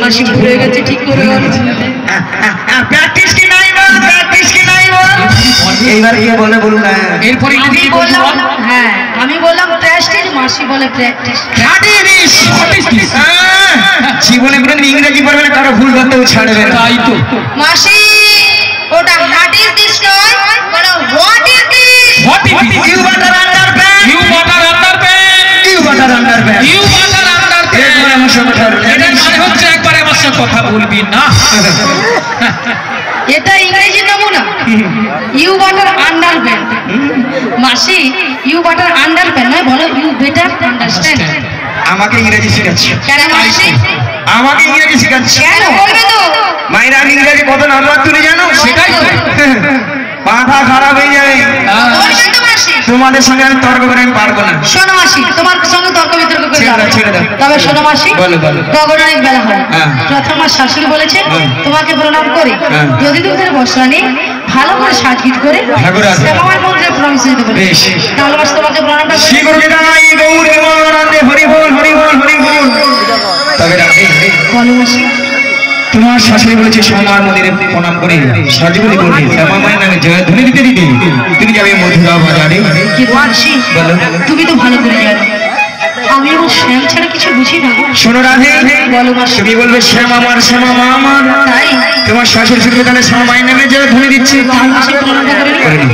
মাসি ভুলে গেছে ঠিক করে প্র্যাকটিস কি নাই বল, প্র্যাকটিস কি নাই বল। এইবার কি বলে বলুন না। এরপরে আমি বললাম হ্যাঁ আমি বললাম প্র্যাকটিস, মাসি বলে প্র্যাকটিস। জীবনে কোনোদিন ইংরেজি পড়বে না, কারো ভুল করতেও ছাড়বে না। তাই তো মাসি ওটা হোয়াট ইজ দিস নয়, বলো what is this. What is this? You butter underpant, you butter underpant, you butter underpant, you butter underpant. এরপরে আমার সঙ্গে ধরো। এটার মানে হচ্ছে একবার আমার সঙ্গে কথা বলবি না। এটা ইংরেজি নমুনা। You butter underpant. মাসি ইউ বাটার আন্ডারপ্যান্ট নয়, বলো ইউ বেটার আন্ডারস্ট্যান্ড। আমাকে ইংরেজি শেখাচ্ছে, কেন মাসি? আমাকে ইংরেজি শেখাচ্ছে। কেন বলবে তো? মায়েরা ইংরেজি কত নাম্বার তুমি জানো? সেটাই তো। মাথা খারাপ হয়ে যাবে। বলবে তো মাসি? তোমাদের সঙ্গে আমি তর্ক করে আমি পারবো না। শোনো মাসি, তোমার সঙ্গে তর্ক বিতর্ক করে ছেড়ে দাও, লাভ নেই। ছেড়ে দাও। তবে শোনো মাসি, বলো, বলো। গগন অনেক বেলা হয়। হ্যাঁ। প্রথম আমার শাশুড়ি বলেছে হ্যাঁ। তোমাকে প্রণাম করে হ্যাঁ। যদি দুধের বসরা নিয়ে ভালো করে সাজগিট করে ঠাকুর আছে। শ্যামামার মন্দিরে প্রণাম দিতে বলে। বেশ। তাহলে মাসি তোমাকে প্রণামটা করে শ্রী গুরু নিতাই গৌর প্রেমানন্দে হরি বল, হরি বল, হরি বল। তবে রাধে, বলো মাসি। তোমার শাশুড়ি বলেছে শ্যামার মন্দিরে প্রণাম করে সাজগুলি করবে, শ্যামা মায়ের নামে জয়ধ্বনি দিতে দিতে তুমি যাবে মধুরা বাজারে। কি মাসি, বলো। তুমি তো ভালো করে জানো আমি আমার শ্যাম ছাড়া কিছু বুঝি না। শোনো রাধে, বলো মাসি। তুমি বলবে শ্যামা আমার, শ্যামা মা আমার। তাই তোমার শাশুড়ি শুনবে তাহলে শ্যামা মায়ের নামে জয়ধ্বনি দিচ্ছে। তাহলে মাসি প্রণামটা করে নিই। করে নিও।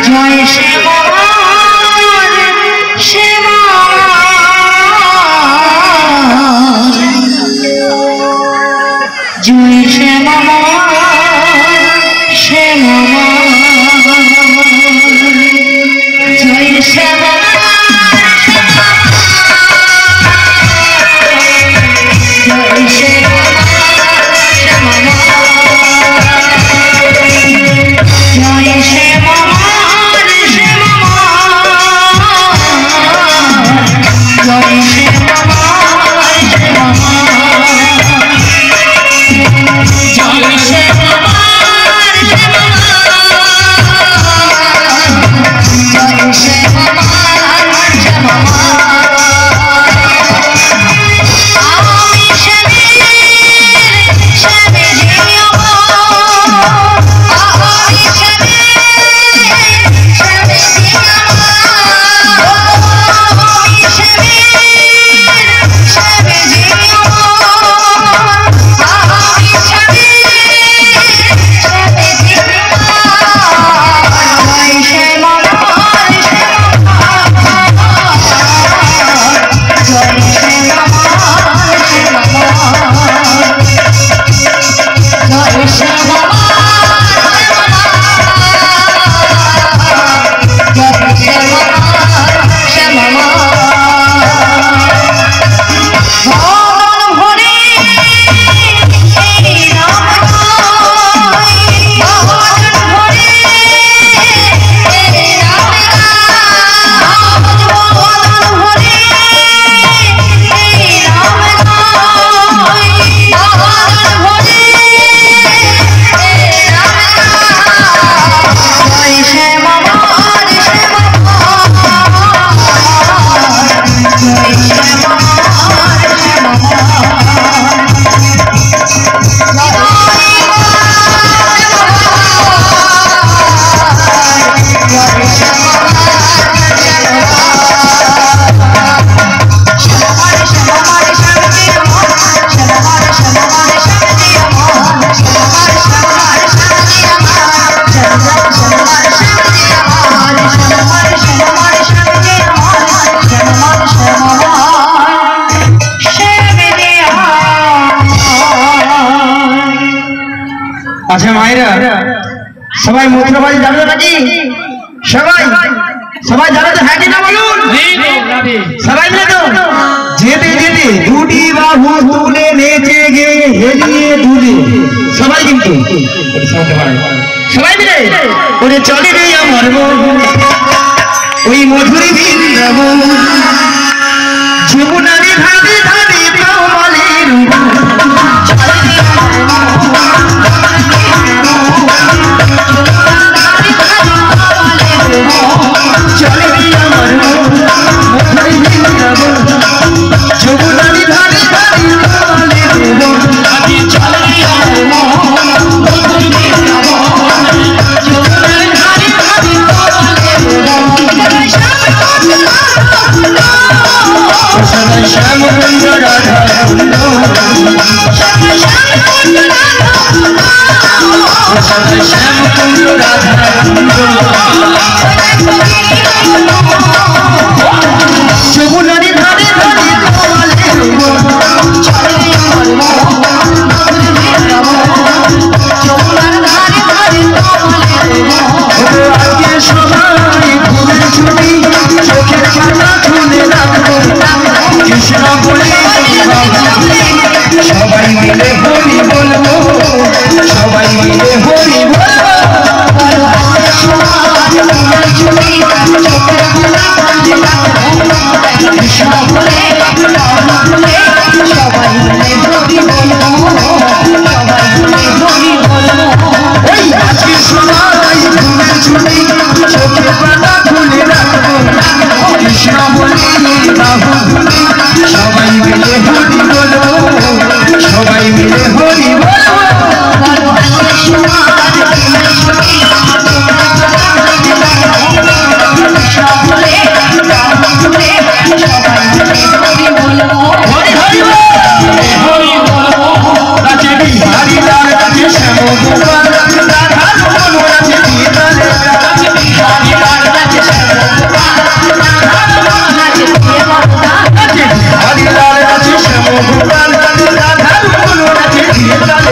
জয় শ্যামার, শ্যামার, জয় শ্যামার, শ্যামার, জয় শ্যামার, জয় শ্যামার, শ্যামার, জয় শ্যামার, আচ্ছা মায়েরা সবাই মন্ত্রবাড়ি যাবে নাকি? সবাই সবাই যাবে তো? হ্যাঁ কি না বলুন? সবাই মিলে তো যেতে যেতে দুটি বাহু তুলে নেচে গে হেলিয়ে দুলে সবাই কিন্তু সবাই মিলে ওরে চলে রে আমার ওই মধুরী বৃন্দাবন যমুনারি ধারে ধারে পাওয়ালের কুঞ্জ রাধা কুঞ্জ সদাই শ্যাম কুঞ্জ রাধা কুঞ্জ যমুনারি ধারে ধারে আজকে সবাই ঘুমের ছুটি চোখের পাতা খুলে রাখবো কৃষ্ণ বলে সবাই মিলে হরি বলবো সবাই মিলে হরি বলবো কৃষ্ণ বলে সবাই মিলে হরি বলবো ওই আজকে সবাই ঘুমের ছুটি চোখের পাতা খুলে রাখবো কৃষ্ণ বলে সবাই মিলে হরি বলবো সবাই মিলে হরি বলবো হরি হরি হরি রাজে বিহারি লাল রাজে শ্যাম গোপাল রাধা রমন রাজে বিহারি রাজে বিহারি লাল রাজে শ্যাম গোপাল রাধা রমন রাজে বিহারি লাল রাজে শ্যাম গোপাল রাধা রমন রাজে বিহারি লাল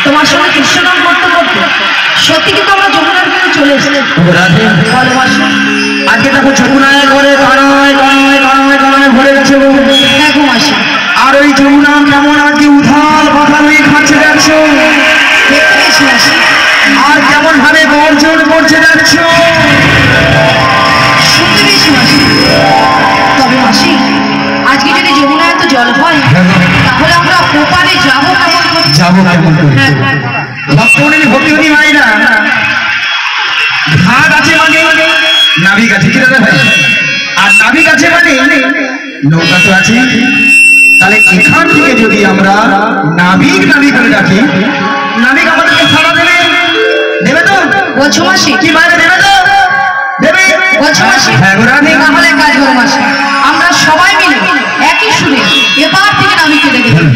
তোমার সঙ্গে কৃষ্ণনাম করতে করতে সত্যি কিন্তু আমরা যমুনার তীরে চলে এসেছি। ভালোবাসা আজকে দেখো যমুনায় ঘরে কানায় কানায় কানায় কানায় ভরে গেছে দেখো মাসি, আর ওই যমুনা কেমন আজকে উথাল পাথাল হয়ে খাচ্ছে দেখছো, দেখতে পেয়েছি মাসি। আর কেমন ভাবে গর্জন করছে দেখছো, শুনতে পেয়েছি মাসি। তবে মাসি, আজকে যদি যমুনায় এত জল হয় ভাই আর নাবিক আছে মানে নৌকা তো আছে তাহলে এখান থেকে যদি আমরা নাবিক নাবিক করে ডাকি নাবিক আমাদেরকে সাড়া দেবে দেবে তো বলছো মাসি কি বাইরে দেবে তো দেবে বলছো মাসি হ্যাঁ গো রানী তাহলে কাজ করো মাসি আমরা সবাই মিলে একই সুরে এবার থেকে নাবিককে ডেকে দেব।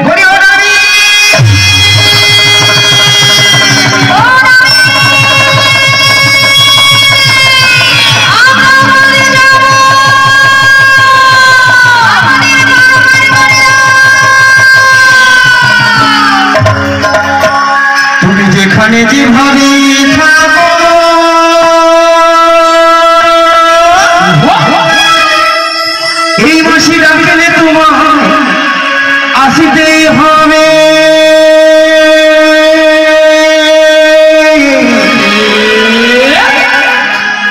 বলি ও নাবিক তুমি যেখানে যেভাবে থাকো এই মাসি ডাকলে তোমার আসিতেই হবে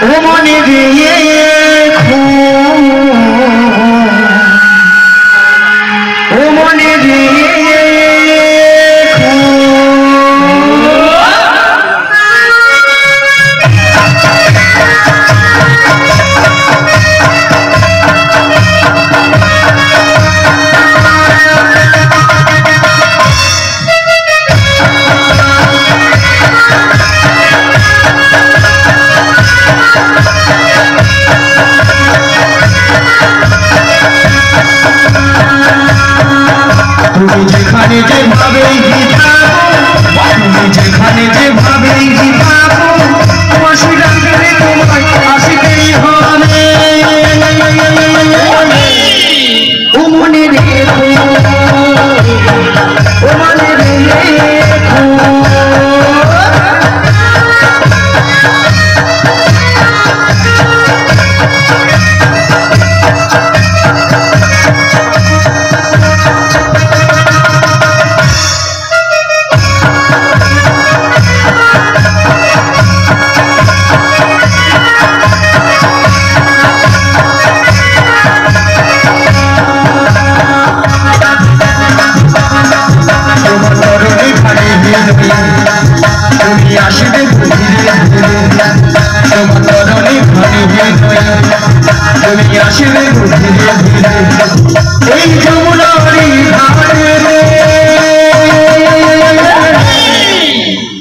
ও মনে রেখো ও মনে রেখো তুমি যেখানে যেভাবেই থাকো তুমি যেখানে যেভাবেই থাকো মাসি ডাকলে তোমায় আসিতেই হবে ও মনে রেখো ও মনে রেখো তুমি আসবে ধীরে ধীরে তোমার তরণে ঘরে তুমি আসবে ধীরে ধীরে এই যমুনারি ঘাটে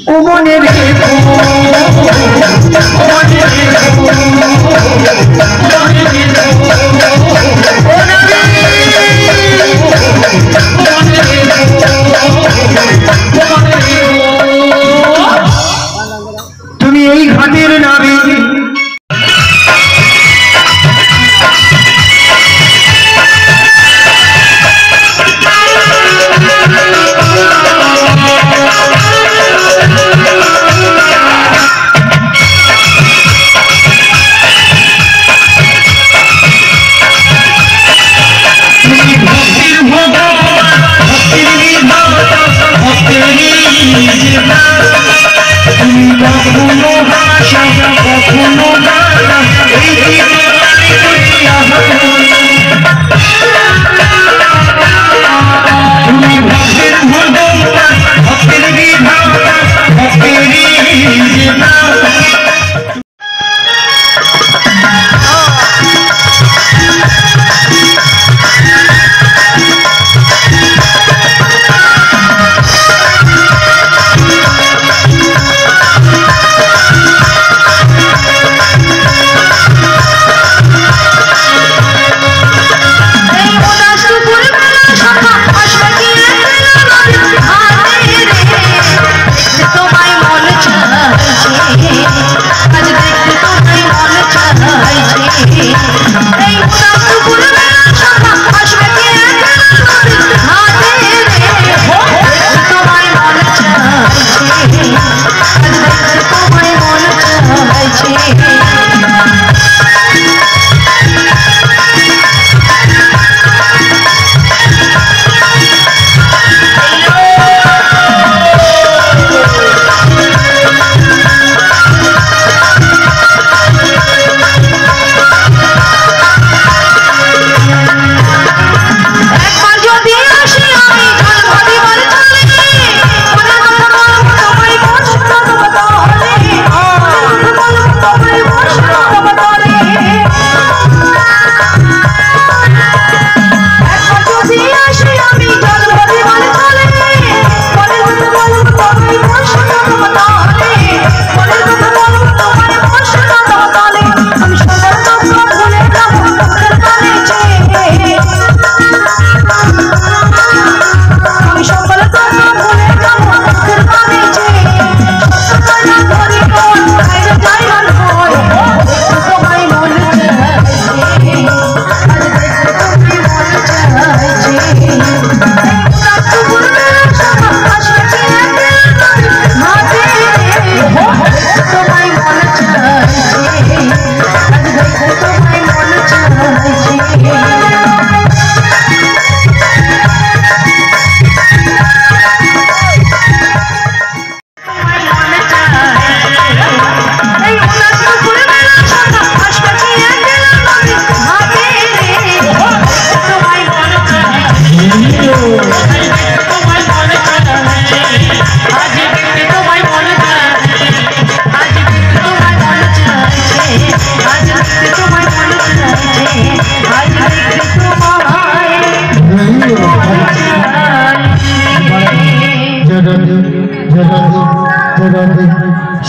ও মনে রেখো ও মনে রেখো তুমি এই ঘাটের নাবিক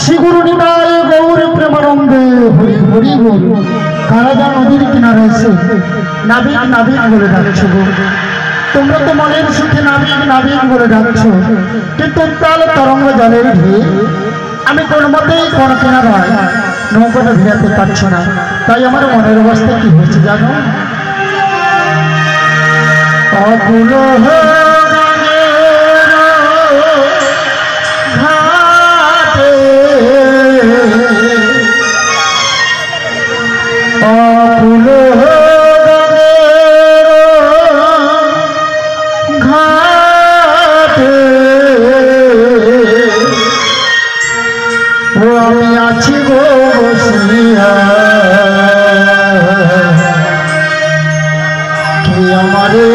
শ্রী গুরু নিতাই গৌর প্রেমানন্দে হরি হরি বল। কারাদা নদীর কিনারে এসে নাবিক নাবিক বলে ডাকছো গো। তোমরা তো মনের সুখে নাবিক নাবিক বলে ডাকছো, কিন্তু উত্তাল তরঙ্গ জলের ঢেউ আমি কোন মতেই কোন কিনারায় নৌকাটা ভিড়াতে পারছি না। তাই আমার মনের অবস্থা কি হচ্ছে জানো? অকুল ঘাটে অকুল ঘাটে ও আমি আছি গো বসিয়া, কি আমারে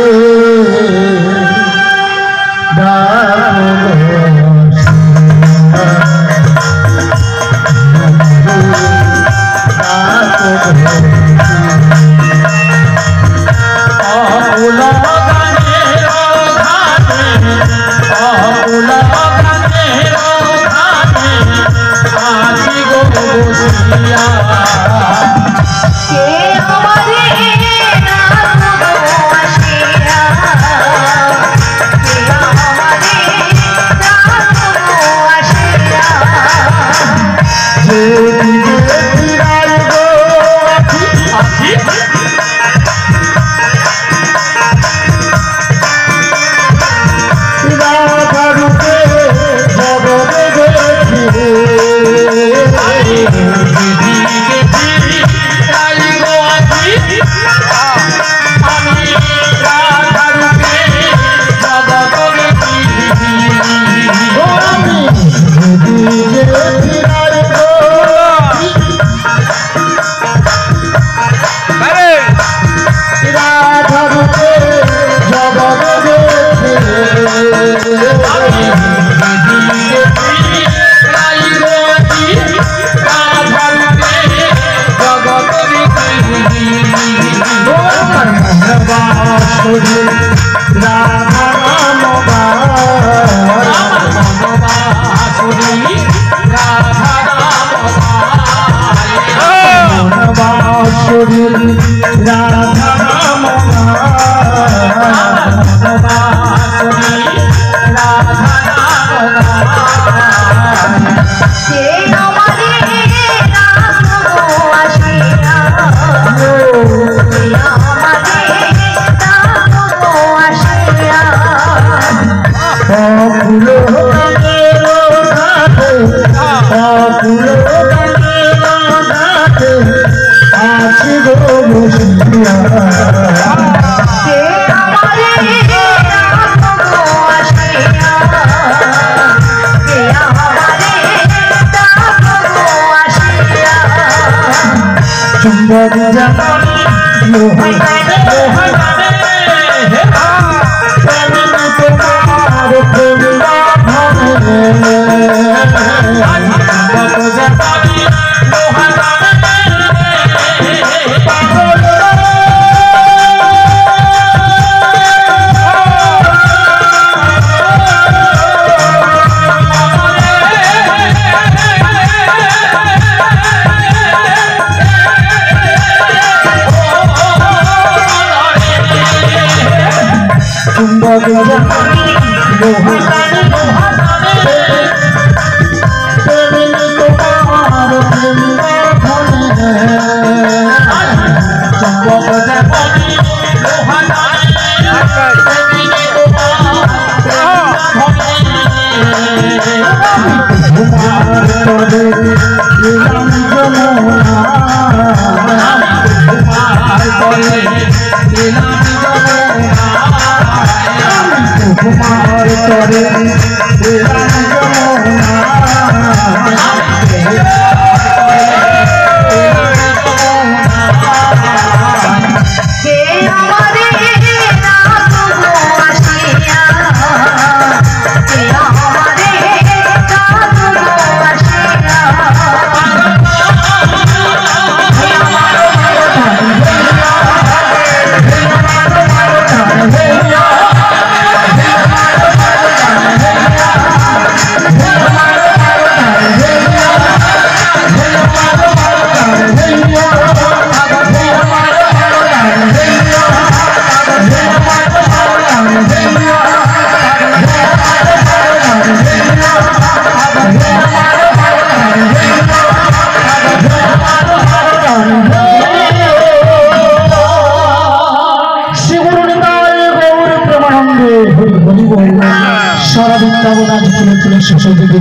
আজ তুলে তুলে শেষে দিকে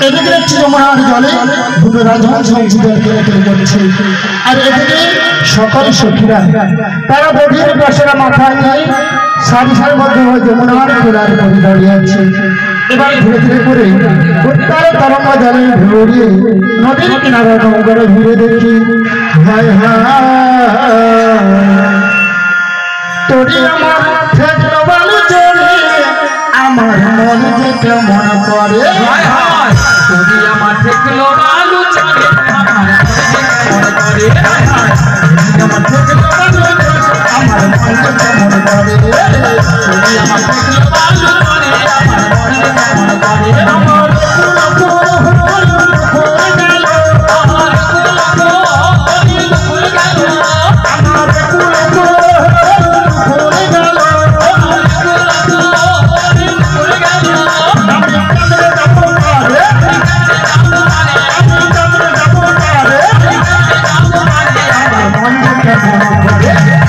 এদিকে দেখছি যমুনার জলে দুটো রাজহংস জল তুলে তুলে যাচ্ছে, আর এদিকে সকল সখীরা তারা গভীর বসেরা মাথায় নিয়ে সারি সারি মধ্যে যমুনার খোলার পরে দাঁড়িয়ে আছে। এবার ধীরে ধীরে করে উত্তর তরঙ্গ জলে ভরিয়ে নদীর কিনারা নৌকারে ঘুরে দেখি হায় হায় তোরে আমার ঠেকলো বালু চলে আমার মন যে কেমন করে হায় হায় তোরে আমার ঠেকলো বালু চলে আমার মনে কেমন করে হায় হায় আমার ঠেকলো বালু চলে আমার মন যে কেমন করে তোরে আমার ঠেকলো বালু চলে আমার মনে কেমন করে আমার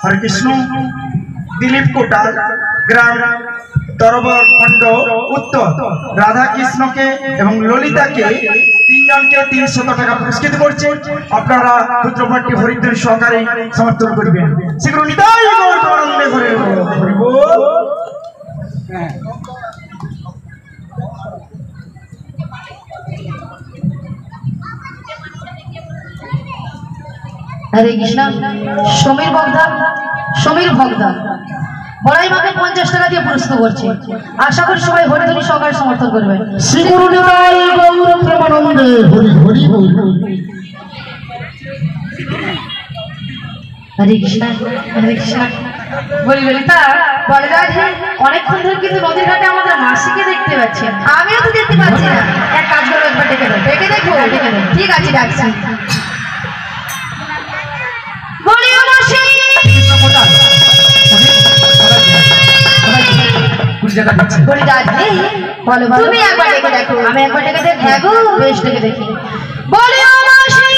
হরে কৃষ্ণ। দিলীপ কোটাল, গ্রাম তরবর খণ্ড উত্তর, রাধা কৃষ্ণকে এবং ললিতাকে তিনজনকে 300 টাকা পুরস্কৃত করছে। আপনারা পুত্রপাঠটি হরিদ্বার সহকারে সমর্থন করবেন। শীঘ্র নিতাই গৌর প্রেমানন্দে হরি বল। হরে কৃষ্ণ। সমীর ভগদা বড়াই মাকে 50 টাকা দিয়ে পুরস্কৃত করছে। আশা করি সবাই হরিধনী সহকারে সমর্থন করবে। শ্রী গুরু নিতাই গৌর প্রেমানন্দে হরি হরি বল। হরে কৃষ্ণ হরে কৃষ্ণ। বলি ললিতা বলে রাধে অনেকক্ষণ ধরে কিন্তু নদীর ঘাটে আমাদের মাসিকে দেখতে পাচ্ছি। আমিও তো দেখতে পাচ্ছি না। এক কাজ করো, একবার ডেকে দাও। ডেকে দেখো। ঠিক আছে, ডাকছি। বলি ও মাসি। বলি রাধে বলো তুমি একবার ডেকে দেখো। আমি একবার ডেকে দেখি। হ্যাঁ গো, বেশ ডেকে দেখি। বলি ও মাসি।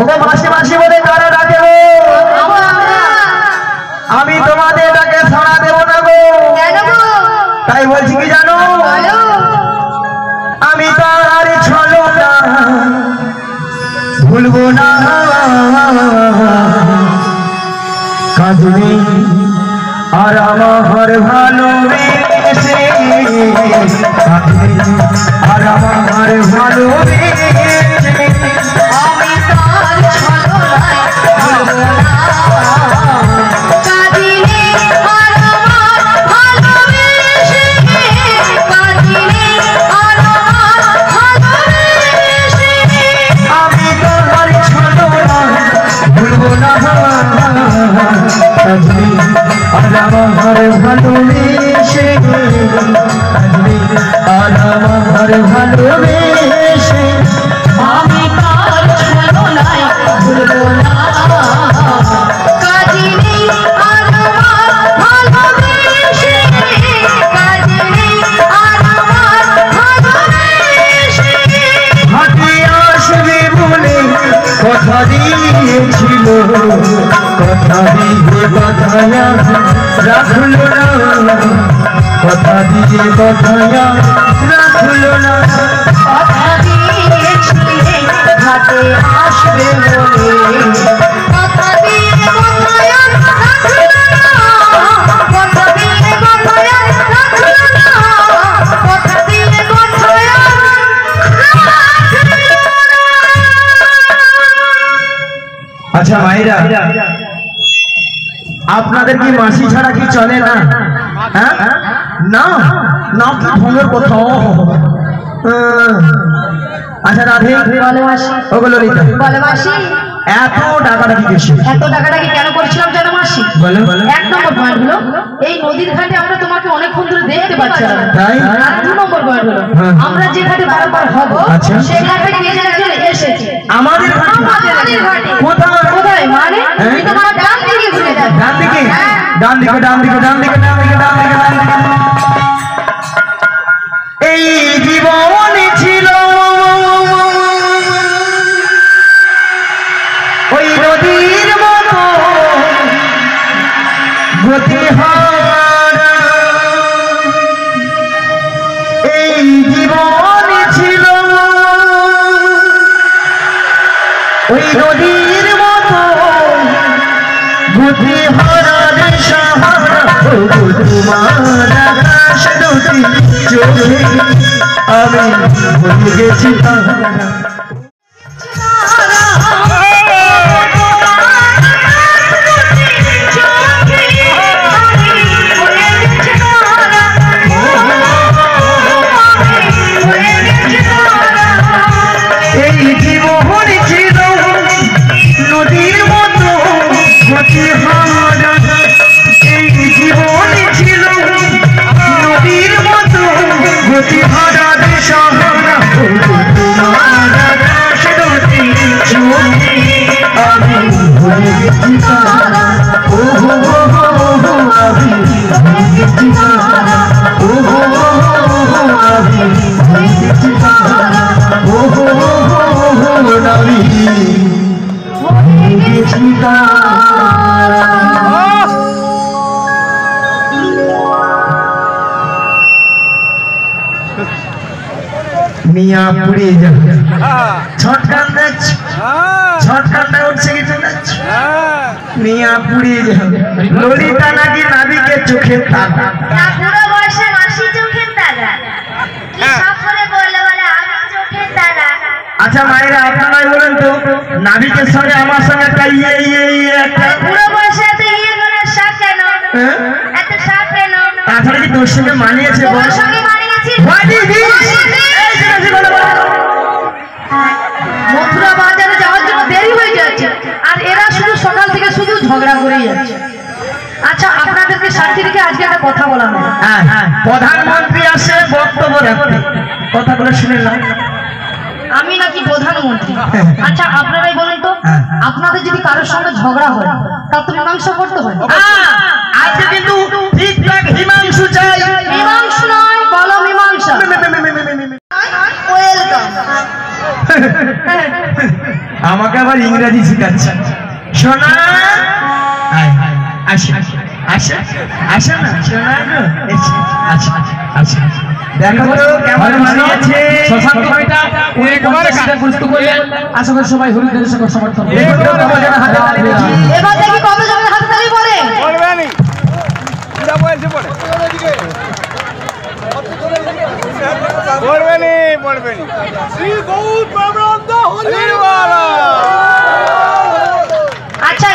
ওগো মাসি মাসি বলে কারা ডাকে গো? আমি তোমাদের ডাকে সাড়া দেবো না গো। তাই বলছি কি জানো, আমি তার ছলো না ভুলবো না কাঁদবে আর আমার ভালোবেসে কাঁদবে আর আমার ভালোবেসে আমি তার ছলনায় ভুলবো না কাঁদিলে আর আমার ভালোবেসে কাঁদিলে আর আমার ভালোবেসে আমি তোমার ছলনা ভুলবো না কাঁদবে আর আমার ভালোবেসে কাঁদবে আর আমার ভালোবেসে আমি তার ছলনায় ভুলবো না কাঁদিলে আর আমার ভালোবেসে কাঁদিলে আর আমার ভালোবেসে হাতে আসবে বলে কথা দিয়েছিল, কথা দিয়ে কথায়া রাখলো না, কথা দিয়ে কথায়া রাখলো না। কথা দিয়েছিলে ঘাটে আসবে বলে কথা দিয়ে কথায় রাখলো না কথা দিয়ে কথায় রাখলো না কথা দিয়ে কথায় আচ্ছা মায়েরা, আপনাদের কি মাসি ছাড়া কি চলে না? হ্যাঁ না না, কি ভঙ্গের কোথাও। আচ্ছা রাধে বলে মাসি ওগুলো ললিতা, বলে মাসি এত টাকাটা কি বেশি? এত টাকাটা কি কেন করেছিলাম জানো মাসি? বলো বলো। 1 নম্বর পয়েন্ট হলো এই নদীর ঘাটে আমরা তোমাকে অনেকক্ষণ ধরে দেখতে পাচ্ছি না। তাই? আর 2 নম্বর পয়েন্ট হলো হ্যাঁ। আমরা যে ঘাটে বারবার হব আচ্ছা। সেই ঘাটে কে যেন একজন এসেছে। আমাদের আমাদের ঘাটে। কোথায় কোথায় মানে তুমি তোমার ডান দিকে ঘুরে যাও। ডান দিকে হ্যাঁ। ডান দিকে ডান দিকে ডান দিকে ডান দিকে ডান দিকে ডান দিকে এই জীবনে ছিল ওই নদীর মতো গতিহারা এই জীবনে ছিল ওই নদীর মতো গতিহারা রে সাহারা তোমার আকাশ নদী চোখে আমি ভুলে গেছি তাহারা এই জীবন ছিল নদীর মতো গতিহারা এই জীবন ছিল নদীর মতো গতিহারা রে সাহারা তোমার আকাশ নদী চোখে আমি ভুলে গেছি তাহারা ও হো হো হো আমি ভুলে গেছি তাহারা ও হো হো হো আমি ভুলে গেছি তাহারা ও হো হো হো আমি ভুলে গেছি তাহারা মিয়া পুড়িয়ে যাবে ছটকান দেখ ছটকানটা উঠছে কিছু মিয়া পুড়িয়ে যাবে ললিতা নাকি নাবিকে চোখের তারা পুরো বয়সে মাসি চোখের তারা কি সব করে বললো বলে আমি চোখের তারা। আচ্ছা মায়েরা আপনারাই বলেন তো নাবিকের সঙ্গে আমার সঙ্গে একটা একটা পুরো বয়সে এত ইয়ে করে শাক কেন এত শাক কেন তাছাড়া কি তোর সঙ্গে মানিয়েছে বল তোমার সঙ্গে মানিয়েছি মথুরা বাজারে যাওয়ার জন্য দেরি হয়ে যাচ্ছে আর এরা শুধু সকাল থেকে শুধু ঝগড়া করেই যাচ্ছে। আচ্ছা আপনাদেরকে সাক্ষী রেখে আজকে একটা কথা বলা হবে। প্রধানমন্ত্রী আসে বক্তব্য রাখতে কথাগুলো শুনে নাও আমি নাকি প্রধানমন্ত্রী? আচ্ছা আপনারাই বলেন তো আপনাদের যদি কারোর সঙ্গে ঝগড়া হয় তা তো মীমাংসা করতে হয়। আজকে কিন্তু ঠিকঠাক হিমাংশু চাই মীমাংসা নয় বলো মীমাংসা। ওয়েলকাম। আমাকে আবার ইংরেজি শেখাচ্ছে শোনা আসে আসে আসে না শোনা আচ্ছা আচ্ছা দেখো তো কেমন মানিয়েছে শশাঙ্ক ভাইটা উনি কমারে গুরুত্ব করলেন। আশা করি সবাই হরিদের সঙ্গে সমর্থন করবে। এবার দেখি কত জনের হাতে তালি পড়ে। পড়বেনি পুরা বয়সে পড়ে পড়বেনি পড়বেনি শ্রী গৌর প্রেমানন্দ হরি বল। আচ্ছা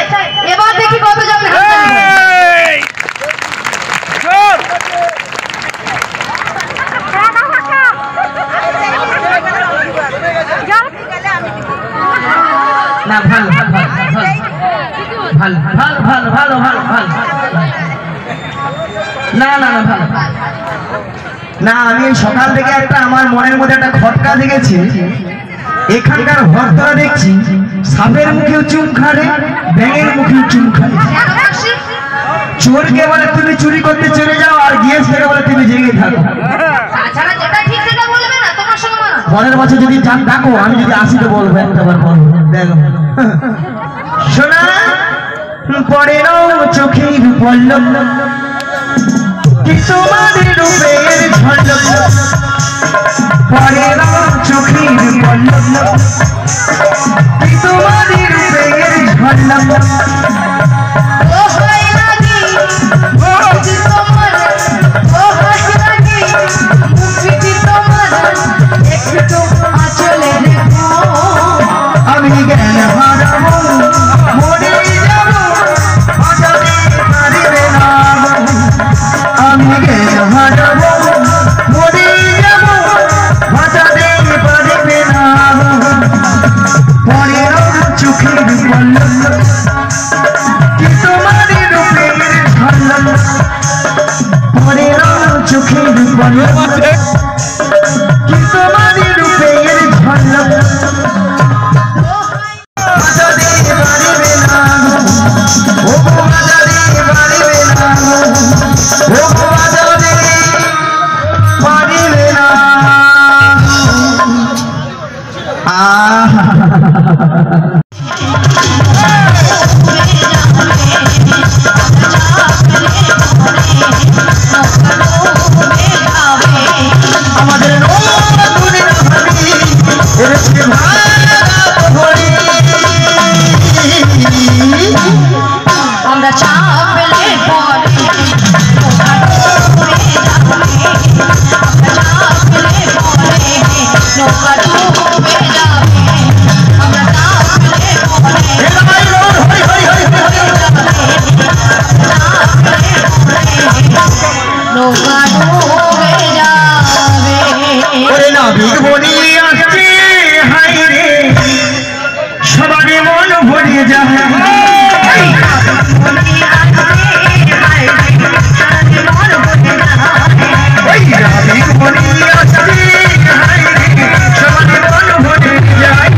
এবার দেখি কত জনের হাতে তালি পড়ে। না ভালো ভালো ভালো ভালো ভালো ভালো ভালো না না না ভালো না আমি সকাল থেকে একটা আমার মনের মধ্যে একটা খটকা দেখেছি এখানকার ভক্তরা দেখছি সাপের মুখেও চুম খাড়ে ব্যাঙের মুখেও চুম খাড়ে চোরকে বলে তুমি চুরি করতে চলে যাও আর গিয়েছে বলে তুমি জেগে থাকো তাছাড়া যেটা ঠিক সেটা বলবে না তোমার সঙ্গে মানা। পরের বছর যদি চান ডাকো আমি যদি আসি তো বলবো একটাবার বলবো দেখো শোনা পরের চোখের পল্লব কি তোমাদের রূপের ঝলক পরের চোখের পল্লব কি তোমাদের রূপের ঝলক ও হয় লাগি মুক্তি তোমার ও হাস লাগি মুক্তি তোমার একটু আঁচলে রেখো। আমি জ্ঞান হারাবো মরে যাবো বাঁচাতে পারবে না আমি জ্ঞান হারাবো মরে যাবো বাঁচাতে পারবে না পরের চোখের পল্লব কি তোমার রূপের ঝলক পরের চোখের পল্লব কি তোমার রূপের ঝলক বাড়িবে না ও বাজারে বাড়িবে না ও বাজারে বাড়িবে না আমাদের আমরা চাপলে পরে নৌকা ডুবে যাবে আমরা চাপলে নৌকা ডুবে যাবে ওরে নাবিক বনি আসছে হাই রে সবারই মন ভরে যাবে ওই নাবিক বনি আসছে হাই রে সবারই মন ভরে যায়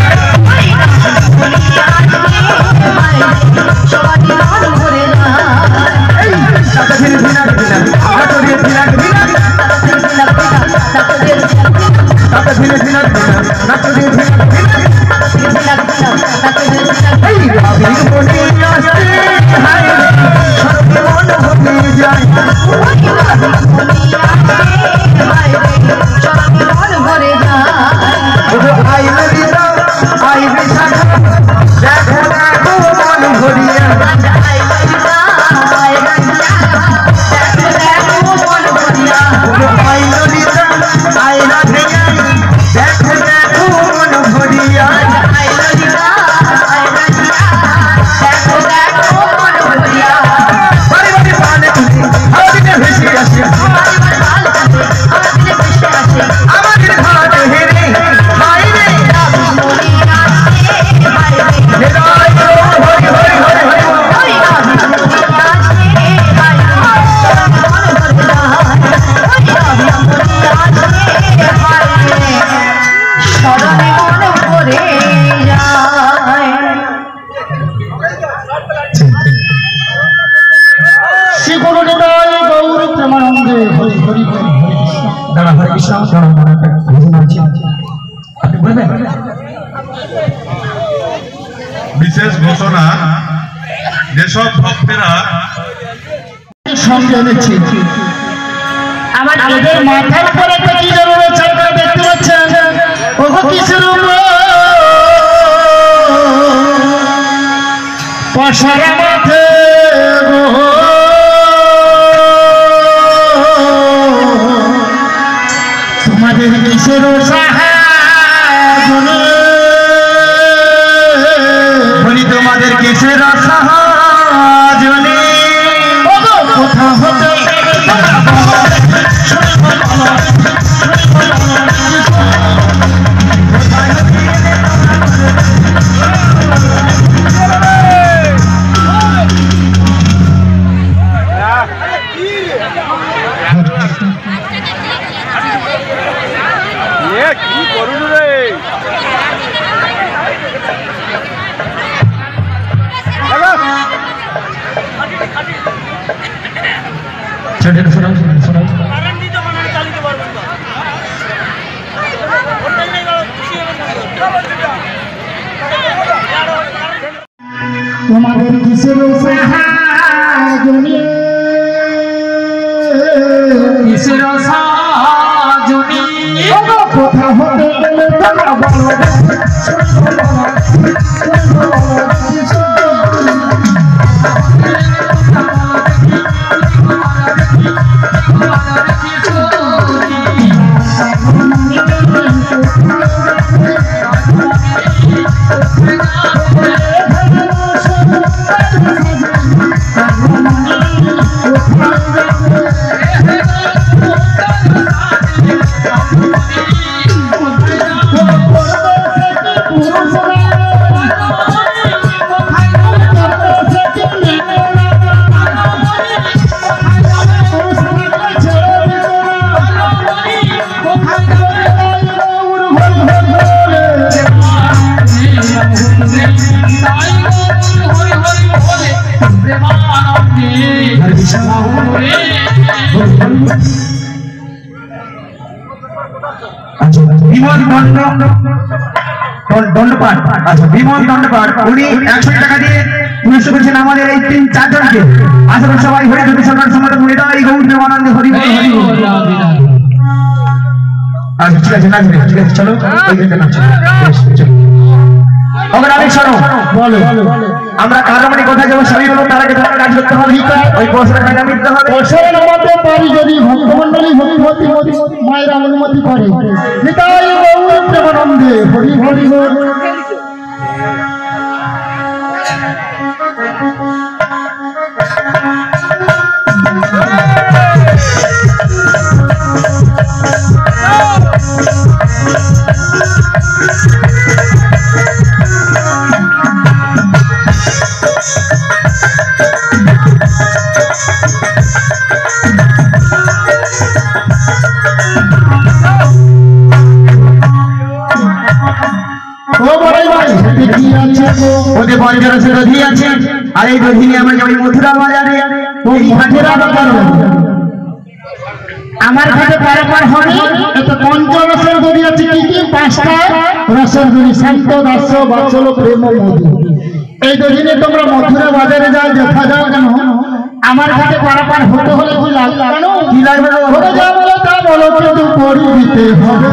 বিশেষ ঘোষণা যেসব ভক্তেরা সঙ্গে এনেছি আমাদের মাথার উপর একটা কি যেন রয়েছে আপনারা দেখতে পাচ্ছেন ওগো কিসের পশরা মাঠে তোমাদের কিসের সাহায্য বলি তোমাদের কিসের সাহায্য কোথা হতে কি করুন রে তোমাদের কিসের সাহায্য কিসের সাহায্য কোথা হতে গেলে তোমরা বলো আচ্ছা বিমল দণ্ডপাঠ, আচ্ছা বিমল দণ্ডপাঠ উনি 100 টাকা দিয়ে পুরস্কার করেছেন আমাদের এই 3-4 জনকে। আসলে সবাই হরি যদি সরকার সম্মত বলে দাও এই গৌর প্রেমানন্দে হরি বল হরি বল। আচ্ছা ঠিক আছে নাচবে, ঠিক আছে চলো ওইখানে নাচো। বেশ চলো ওকে রামেশ সরো বলো আমরা কারামানি কোথায় যাবো সবই বলো, তার আগে তোমাকে কাজ করতে হবে, ওই পয়সাটা টাকা দিতে হবে। বছরে নামাতে পারি যদি ভক্তমন্ডলী ভক্তি মায়ের অনুমতি করে। নিতাই গৌর প্রেমানন্দে হরি হরি বল। ওদের পঞ্চরসের দধি আছে, আর এই দধি নিয়ে আমরা যাবো মথুরা বাজারে। আমার কাছে পারাপার হবে এত পঞ্চরসের দড়ি আছে কি কি? 5টা রসের দড়ি, শান্ত দাস বাৎসল প্রেম মধু। এই দড়ি নিয়ে তোমরা মথুরা বাজারে যাও, দেখা যাও কেন? আমার কাছে পারাপার হতে হলে কি লাগবে? কেন কি লাগবে? হতে যা বলো তা বলো, কিন্তু পড়ি দিতে হবে।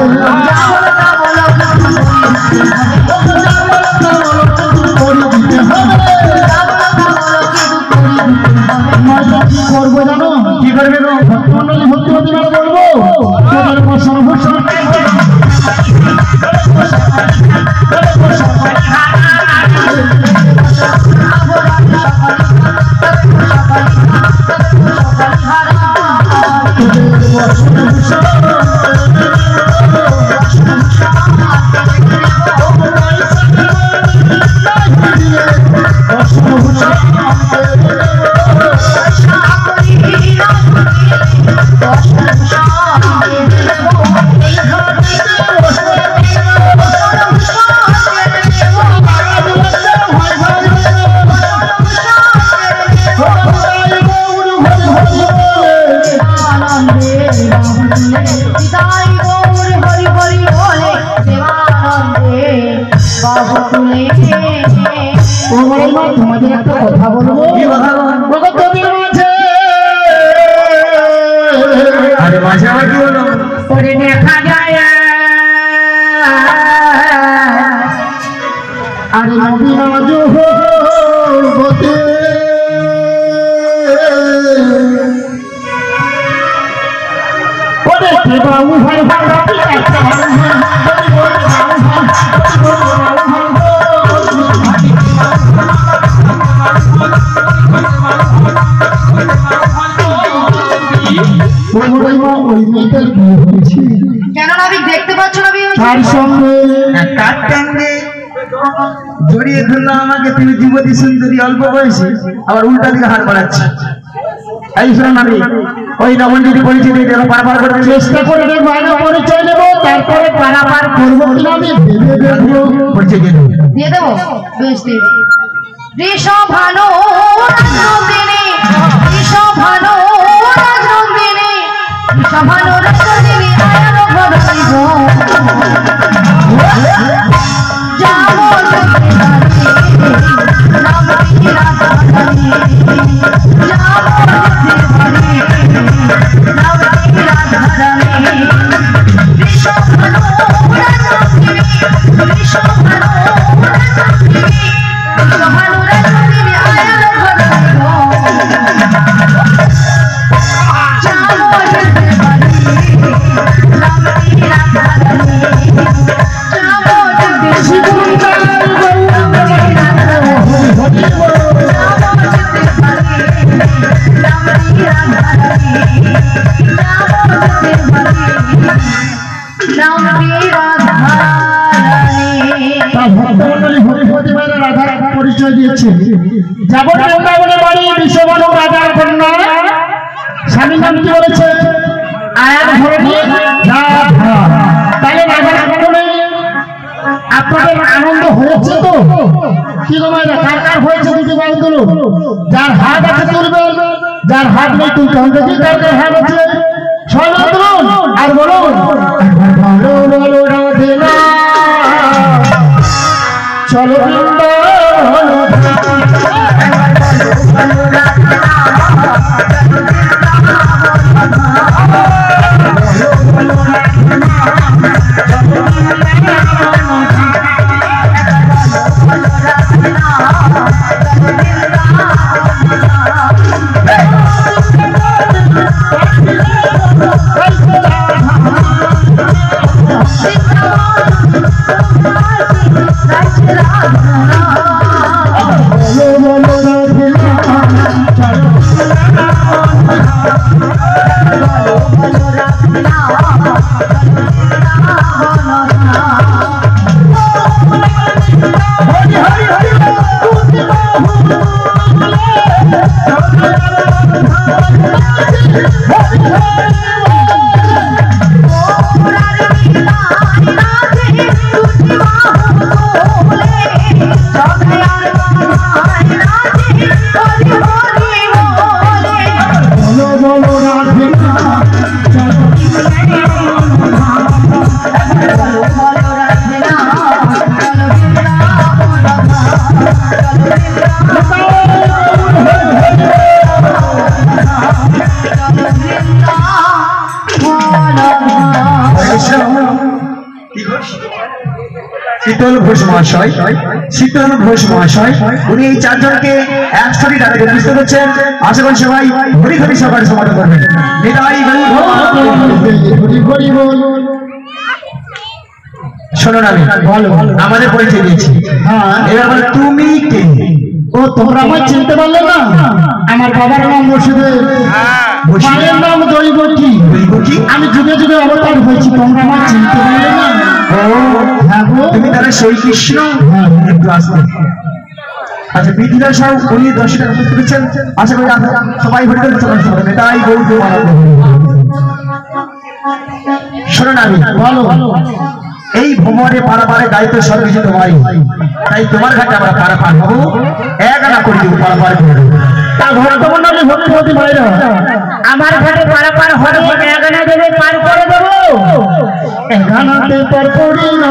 কি করবো জানো? কি করবে গো? ভক্তমন্ডলী ভক্তি বলবো তোমাদের একটা কথা বলবো। আরে মাঝে আবার কি হলো? দেখা যায় আরে নবীন জগতে ওরে বাবু ভাই কেন নাবিক দেখতে পাচ্ছ না? তার সঙ্গে জড়িয়ে ধরলো আমাকে, তুমি যুবতী সুন্দরী অল্প বয়সে, আবার উল্টা দিকে হাত বাড়াচ্ছে। এই শোনো নামি ওই নবনজির পরিচয় দিয়ে দেবো, পারাপার করতে চেষ্টা করে দেখবো, আগে পরিচয় নেবো, তারপরে পারাপার করবো কিনা আমি ভেবে দেখবো। পরিচয় দিয়ে দেবো, দিয়ে দেবো। বেশ দিয়ে ঋষভানো রাজনন্দিনী, ঋষভানো রাজনন্দিনী, ঋষভানো রাজনন্দিনী আয়ান ভবসিব যাবো দেখতে পারি নামটি রাধারানী, যাবো দেখতে পারি নামটি রাধারানী। ঋষভানো রাজনন্দিনী, ঋষভানো রাজনন্দিনী, ঋষভানো রাজনন্দিনী আয়ান ভবসিব যাবো দেখতে পারি নামটি রাধারানী, যাবো দেখতে পরিচয় দিয়েছে। যাব বৃন্দাবনে বাড়ি বিশ্ববানু রাজার কন্যা, স্বামী নাম কি বলেছে? আয়ান ধরণী রাধা। তাহলে রাজার আগমনে আপনাদের আনন্দ হয়েছে তো? কি গো মায়েরা, কার কার হয়েছে দুটি বাল তুলুন। যার হাত আছে তুলবেন, যার হাত নেই তুলতে হবে। দেখি কার কার হাত আছে। সবাই বলুন আর বলুন ভালো বলো রাধে না চলো শীতল ঘোষ মহাশয় উনি এই চারজনকে একসাথে ডাকে বুঝতে পারছেন। আশা করি সবাই হরি হরি সবার সমাধান করবেন। শোনো না বলো আমাদের পরিচয় দিয়েছি এবার বলো তুমি কে? ও তোমরা আমায় চিনতে পারলে না? আমার বাবার নাম বসুদেব, মায়ের নাম দৈবকী। আমি যুগে যুগে অবতার হয়েছি, তোমরা আমায় চিনতে পারলে না? তুমি তাহলে সেই কৃষ্ণ? একটু আসবে। আচ্ছা বিধিরা সব উনি দর্শকের অনুরোধ করেছেন। আশা করি সবাই হয়ে গেল চলে আসবে। এটাই গৌর শোনো না বলো এই ভ্রমণে পারাপারের দায়িত্ব সবকিছু তোমারই, তাই তোমার ঘাটে আমরা পারাপার হবো। এক আনা করে দিব পারাপার করে তা ঘটবন্ধ ভক্তিপতি ভাইরা আমার ঘাটে পারাপার হলে এক আনা দেবে পার করে দেবো। এক আনাতে পার করি না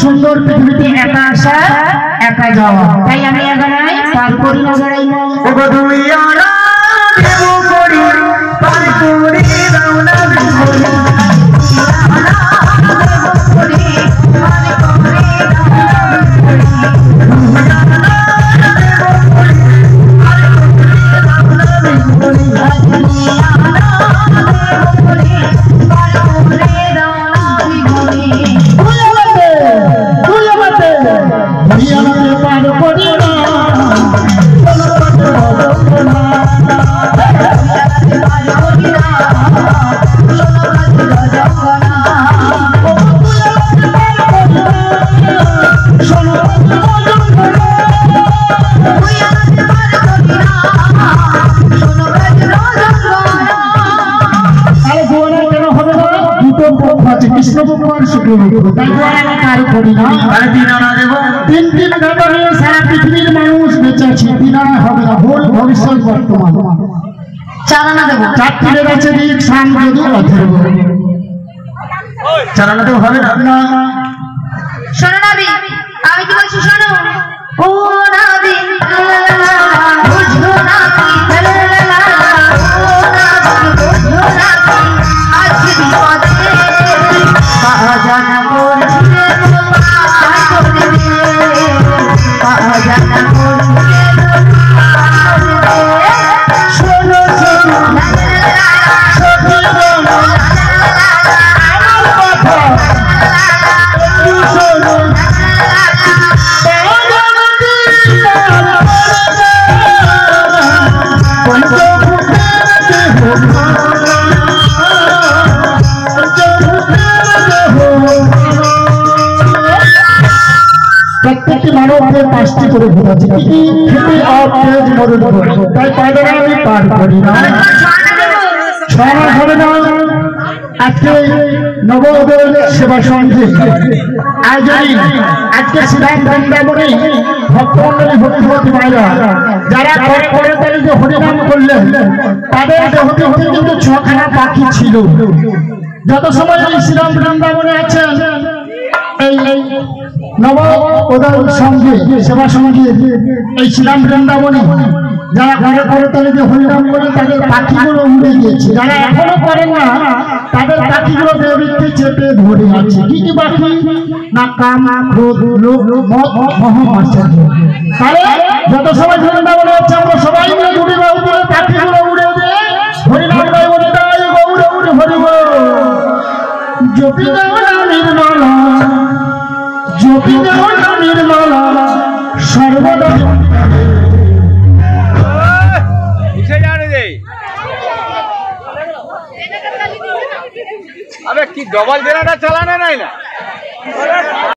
সুন্দর পৃথিবীতে একা আসা একা যাওয়া, তাই আমি এখানে পার করি না বেড়াই না। সারা পৃথিবীর মানুষ বেঁচে আছে, দিনারা হবে না, ভুল ভবিষ্যৎ বর্তমান চালানা দেবো। চারটির আছে দিক সাম যদি অথর্ব চালানা দেবো হবে না। শোনো নাবি, আমি কি বলছি শোনো। ও নাবি বুঝলো না কি আজকে বিপদে বাজানা করছে বাজানা করছে শোনো শোনো আমাদের 5টি করে ভূত আছে, কি কি? খেতে আপ তেজ মরণ ভূত। তাই পায়রা আমি পার করি না, ছড়া হবে না। আজকে নবোদয় সেবা সঙ্গে আয়োজনে আজকে শ্রীরাম বৃন্দাবনে ভক্তমন্ডলী ভক্তিমতী মায়েরা যারা করে করে তারা যে হরিনাম করলেন, তাদের দেহতে হতে কিন্তু 6খানা পাখি ছিল। যত সময় এই শ্রীরাম বৃন্দাবনে আছেন, এই নবোদয় সঙ্গে সেবা সঙ্গে এই শ্রীরাম বৃন্দাবনে যারা ঘরে করে তাহলে যে হরিনাম করেন, তাদের পাখিগুলো উড়ে গিয়েছে। যারা এখনো করেন না, তাদের পাখিগুলো দেবীকে চেপে ধরে আছে। কি কি পাখি? না কাম, ক্রোধ, লোভ, মোহ, মাৎসর্য। তাহলে যত সময় বৃন্দাবনে হচ্ছে আমরা সবাই মিলে ঘুরে উপরে পাখিগুলো উড়ে দিয়ে হরিনাম গাই, উড়ে গাই গৌর উড়ে হরি বল। জপি দেওয়া নির্মলা, জপি দেওয়া নির্মলা সর্বদা। अबे की डबल जेनारेटर चलाना नहीं ना।